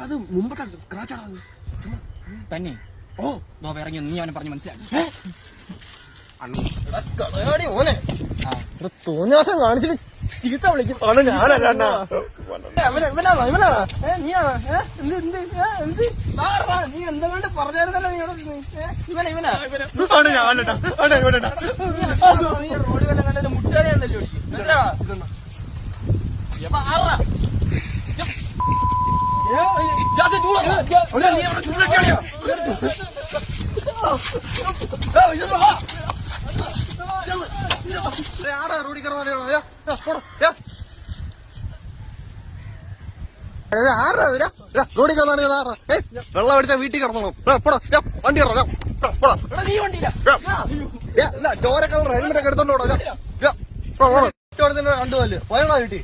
അത് മുമ്പത്തെ സ്ക്രാച്ചാണ് തന്നെ. ഓ ഇറങ്ങി നീ അവനെ പറഞ്ഞ് മനസ്സിലാക്കി. മോനെ തോന്നിയാസം കാണിച്ചിട്ട് ചീത്ത വിളിക്കും. ഞാനല്ല ഇവനാണോ നീയാണോ? നീ എന്തെങ്കിലും പറഞ്ഞായിരുന്നല്ലോ ഇവനാ റോഡ് വല്ല കണ്ടല്ലോ മുട്ടുകാരെയാണല്ലോ റോഡിൽ കിടന്നാ വെള്ളം അടിച്ചാ വീട്ടിൽ കിടന്നോളാം. വണ്ടി ചോര കളർ ഹെൽമെറ്റ് ഒക്കെ എടുത്തോണ്ടോ കണ്ടുപോലെ പോയണോ വീട്ടിൽ.